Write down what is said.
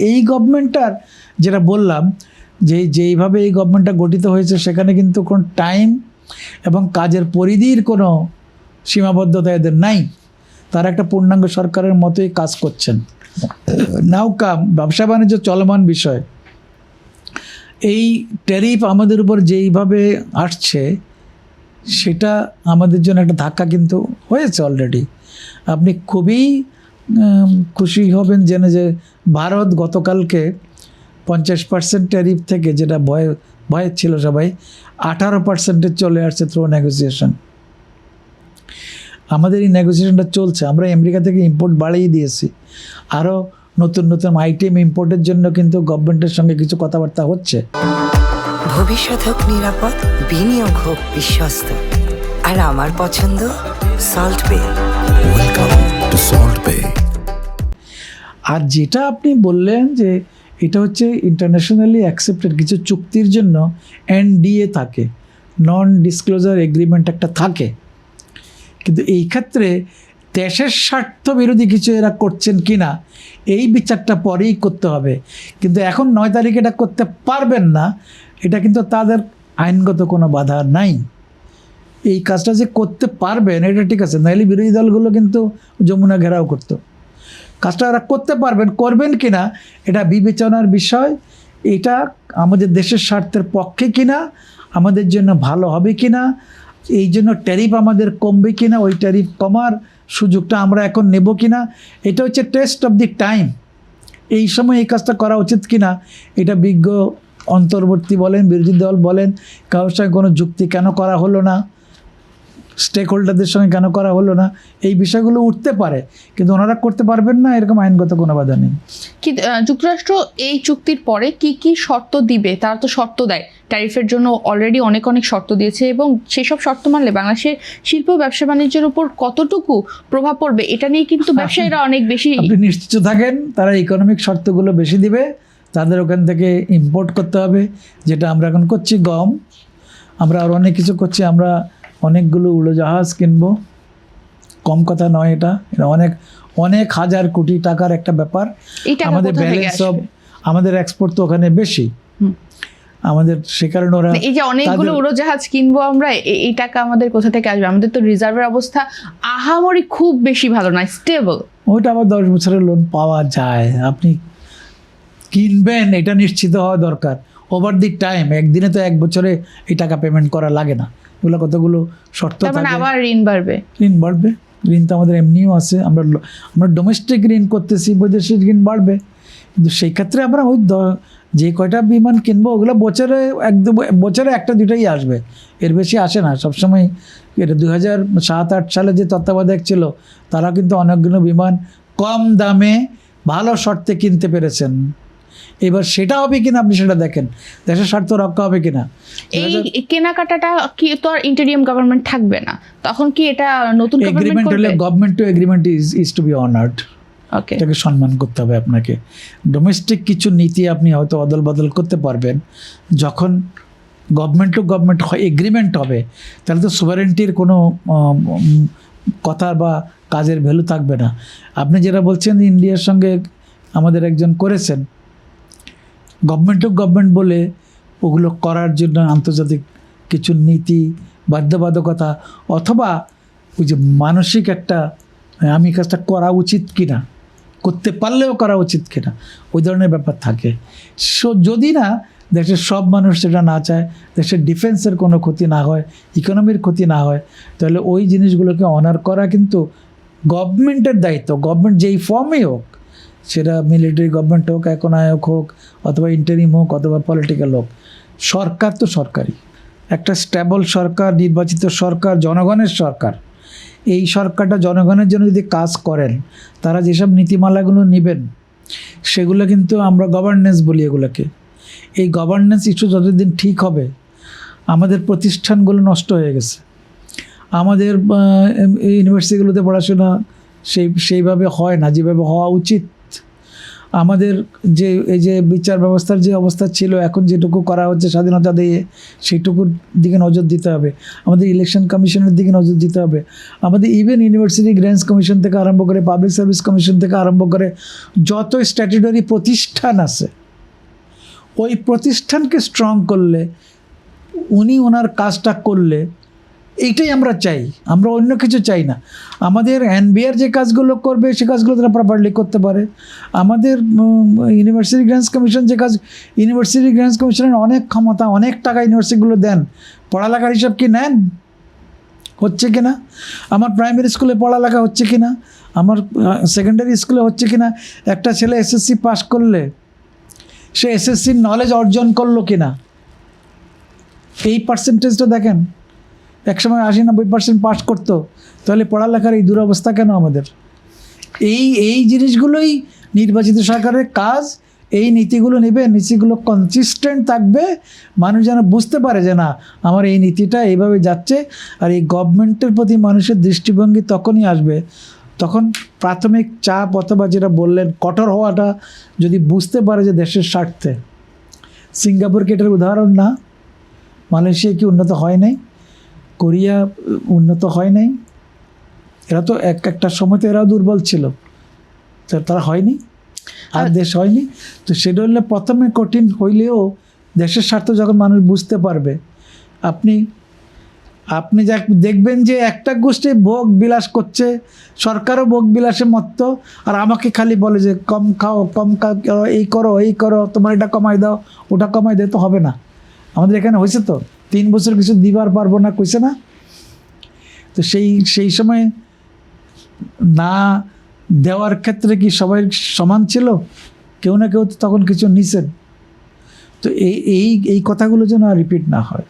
এই গভর্নমেন্টটার যেটা বললাম যে যেইভাবে এই গভর্নমেন্টটা গঠিত হয়েছে সেখানে কিন্তু কোনো টাইম এবং কাজের পরিধির কোনো সীমাবদ্ধতা এদের নাই। তারা একটা পূর্ণাঙ্গ সরকারের মতোই কাজ করছেন। নাও কাম ব্যবসা বাণিজ্য চলমান বিষয়, এই ট্যারিফ আমাদের উপর যেইভাবে আসছে সেটা আমাদের জন্য একটা ধাক্কা কিন্তু হয়েছে অলরেডি। আপনি খুবই খুশি হবেন জেনে যে ভারত গতকালকে 50% ট্যারিফ থেকে, যেটা ভয় ছিল সবাই, 18% চলে আসছে থ্রু নেগোসিয়েশন। আমাদের এই নেগোসিয়েশনটা চলছে। আমরা আমেরিকা থেকে ইম্পোর্ট বাড়িয়ে দিয়েছি, আরও নতুন নতুন আইটেম ইম্পোর্টের জন্য কিন্তু গভর্নমেন্টের সঙ্গে কিছু কথাবার্তা হচ্ছে। ভবিষ্যৎ হোক নিরাপদ, বিনিয়োগ হোক বিশ্বস্ত, আর আমার পছন্দ সল্ট বে। ওয়েলকাম টু সল্ট বে। আর যেটা আপনি বললেন যে এটা হচ্ছে ইন্টারন্যাশনালি অ্যাকসেপ্টেড কিছু চুক্তির জন্য NDA থাকে, নন ডিসক্লোজার এগ্রিমেন্ট একটা থাকে, কিন্তু এই ক্ষেত্রে দেশের স্বার্থ বিরোধী কিছু এরা করছেন কি না এই বিচারটা পরেই করতে হবে। কিন্তু এখন 9 তারিখে এটা করতে পারবেন না, এটা কিন্তু তাদের আইনগত কোনো বাধা নাই। এই কাজটা যে করতে পারবেন এটা ঠিক আছে, নাহলে বিরোধী দলগুলো কিন্তু যমুনা ঘেরাও করতো। কাজটা ওরা করতে পারবেন, করবেন কি না এটা বিবেচনার বিষয়। এটা আমাদের দেশের স্বার্থের পক্ষে কিনা, আমাদের জন্য ভালো হবে কিনা, এই জন্য ট্যারিফ আমাদের কমবে কিনা, ওই ট্যারিফ কমার সুযোগটা আমরা এখন নেব কিনা, এটা হচ্ছে টেস্ট অফ দি টাইম। এই সময় এই কাজটা করা উচিত কিনা এটা বিজ্ঞ অন্তর্বর্তী বলেন, বিরোধী দল বলেন, কারোর সঙ্গে কোনো যুক্তি কেন করা হলো না, স্টেক হোল্ডারদের সঙ্গে কেন করা হলো না, এই বিষয়গুলো উঠতে পারে, কিন্তু ওনারা করতে পারবেন না এরকম আইনগত কোনো বাধা নেই। কি যুক্তরাষ্ট্র এই চুক্তির পরে কি কি শর্ত দিবে? তারা তো শর্ত দেয়, ট্যারিফের জন্য অলরেডি অনেক শর্ত দিয়েছে, এবং সেসব শর্ত মানলে বাংলাদেশের শিল্প ব্যবসা বাণিজ্যের উপর কতটুকু প্রভাব পড়বে এটা নিয়ে কিন্তু ব্যবসায়ীরা অনেক বেশি। আপনি নিশ্চিত থাকেন তারা ইকোনমিক শর্তগুলো বেশি দিবে, তাদের ওখান থেকে ইম্পোর্ট করতে হবে, যেটা আমরা এখন করছি। গম, আমরা আর অনেক কিছু করছি, আমরা অনেকগুলো উড়োজাহাজ কিনবো, কম কথা নয়। এটা অনেক অনেক হাজার কোটি টাকার একটা ব্যাপার। আমাদের ব্যালেন্স অফ আমাদের এক্সপোর্ট তো ওখানে বেশি আমাদের, সে কারণে ওরা এই যে অনেকগুলো উড়োজাহাজ কিনবো আমরা, এই টাকা আমাদের কোথা থেকে আসবে? আমাদের তো রিজার্ভের অবস্থা আহামরি খুব বেশি ভালো নয়, স্টেবল। ওইটা আবার 10 বছরের লোন পাওয়া যায়। আপনি কিনবেন এটা নিশ্চিত হওয়া দরকার। ওভার দি টাইম, একদিনে তো 1 বছরে এই টাকা পেমেন্ট করা লাগে না। এগুলো কতগুলো শর্ত থাকে। আবার ঋণ বাড়বে, ঋণ তো আমাদের এমনিও আছে। আমরা ডোমেস্টিক ঋণ করতেছি, বৈদেশিক ঋণ বাড়বে। কিন্তু সেই ক্ষেত্রে আমরা ওই যে কয়টা বিমান কিনবো ওগুলো বছরে 1-2টাই আসবে, এর বেশি আসে না সবসময়। এটা 2007-8 সালে যে তত্ত্বাবধায়ক ছিল তারা কিন্তু অনেকগুলো বিমান কম দামে ভালো শর্তে কিনতে পেরেছেন। এবার সেটা হবে কিনা আপনি সেটা দেখেন, দেশের স্বার্থ রক্ষা হবে কিনা। এই কেনাকাটাটা কি তো আর ইন্টারিয়াম গভর্নমেন্ট থাকবে না, তখন কি এটা নতুন এগ্রিমেন্ট হলে government to agreement is to be honoured. এটাকে সম্মান করতে হবে আপনাকে। ডোমেস্টিক কিছু নীতি আপনি হয়তো অদল বদল করতে পারবেন, যখন গভর্নমেন্ট টু গভর্নমেন্ট এগ্রিমেন্ট হবে তাহলে তো সুভারেন্টির কোনো কথা বা কাজের ভ্যালু থাকবে না। আপনি যেটা বলছেন ইন্ডিয়ার সঙ্গে আমাদের একজন করেছেন, গভর্নমেন্ট টু গভর্নমেন্ট বলে ওগুলো করার জন্য আন্তর্জাতিক কিছু নীতি, বাধ্যবাধকতা, অথবা ওই যে মানসিক একটা আমি কাজটা করা উচিত কিনা, করতে পারলেও করা উচিত কিনা, ওই ধরনের ব্যাপার থাকে। যদি না দেশের সব মানুষ সেটা না চায়, দেশের ডিফেন্সের কোনো ক্ষতি না হয়, ইকোনমির ক্ষতি না হয়, তাহলে ওই জিনিসগুলোকে অনার করা কিন্তু গভর্নমেন্টের দায়িত্ব। গভর্নমেন্ট যেই ফর্মেই হোক, সেটা মিলিটারি গভর্নমেন্ট হোক, একনায়ক হোক, অথবা ইন্টারিম হোক, অথবা পলিটিক্যাল হোক, সরকার তো সরকারি। একটা স্টেবল সরকার, নির্বাচিত সরকার, জনগণের সরকার। এই সরকারটা জনগণের জন্য যদি কাজ করেন, তারা যেসব নীতিমালাগুলো নেবেন সেগুলো কিন্তু আমরা গভর্নেন্স বলি এগুলোকে। এই গভর্নেন্স ইস্যু যতদিন ঠিক হবে, আমাদের প্রতিষ্ঠানগুলো নষ্ট হয়ে গেছে, আমাদের ইউনিভার্সিটিগুলোতে পড়াশোনা সেইভাবে হয় না যেভাবে হওয়া উচিত। আমাদের যে এই যে বিচার ব্যবস্থার যে অবস্থা ছিল, এখন যেটুকু করা হচ্ছে স্বাধীনতা দিয়ে, সেইটুকুর দিকে নজর দিতে হবে। আমাদের ইলেকশন কমিশনের দিকে নজর দিতে হবে। আমাদের ইভেন ইউনিভার্সিটি গ্র্যান্টস কমিশন থেকে আরম্ভ করে, পাবলিক সার্ভিস কমিশন থেকে আরম্ভ করে যত স্ট্যাটুটরি প্রতিষ্ঠান আছে, ওই প্রতিষ্ঠানকে স্ট্রং করলে, উনি ওনার কাজটা করলে, এইটাই আমরা চাই। আমরা অন্য কিছু চাই না। আমাদের এনবিআর যে কাজগুলো করবে, সে কাজগুলো তারা প্রপারলি করতে পারে। আমাদের ইউনিভার্সিটি গ্র্যান্টস কমিশন যে কাজ, ইউনিভার্সিটি গ্র্যান্টস কমিশনের অনেক ক্ষমতা, অনেক টাকা ইউনিভার্সিটিগুলো দেন। পড়ালেখার হিসাব কি নেন? হচ্ছে কি না? আমার প্রাইমারি স্কুলে পড়ালেখা হচ্ছে কি না? আমার সেকেন্ডারি স্কুলে হচ্ছে কি না? একটা ছেলে এসএসসি পাস করলে সে এসএসসির নলেজ অর্জন করলো কি না? এই পার্সেন্টেজটা দেখেন। একসময় 80-90% পাস করতো, তাহলে পড়ালেখার এই দুরবস্থা কেন আমাদের? এই জিনিসগুলোই নির্বাচিত সরকারের কাজ। এই নীতিগুলো নেবে, নীতিগুলো কনসিস্টেন্ট থাকবে, মানুষ যেন বুঝতে পারে যে না, আমার এই নীতিটা এইভাবে যাচ্ছে। আর এই গভর্নমেন্টের প্রতি মানুষের দৃষ্টিভঙ্গি তখনই আসবে, তখন প্রাথমিক চাপ অথবা যেটা বললেন কঠোর হওয়াটা যদি বুঝতে পারে যে দেশের স্বার্থে। সিঙ্গাপুর কি এটার উদাহরণ না? মালয়েশিয়া কি উন্নত হয় নাই? কোরিয়া উন্নত হয় নাই? এরা তো একটা সময় তো এরাও দুর্বল ছিল, তো তারা হয়নি, আর দেশ হয়নি। তো সেটা হলে প্রথমে কঠিন হইলেও দেশের স্বার্থ যখন মানুষ বুঝতে পারবে, আপনি যা দেখবেন যে একটা গোষ্ঠী ভোগ বিলাস করছে, সরকারও ভোগ বিলাসে মত্ত, আর আমাকে খালি বলে যে কম খাও, কম খাও, এই করো, তোমার এটা কমাই দাও, ওটা কমাই দাও, তো হবে না। আমাদের এখানে হয়েছে তো, 3 বছর কিছু দিবার পারবো না কইছে না? তো সেই সময় না দেওয়ার ক্ষেত্রে কি সবাই সমান ছিল? কেউ না কেউ তো তখন কিছু নিছেন। তো এই কথাগুলো যেন রিপিট না হয়।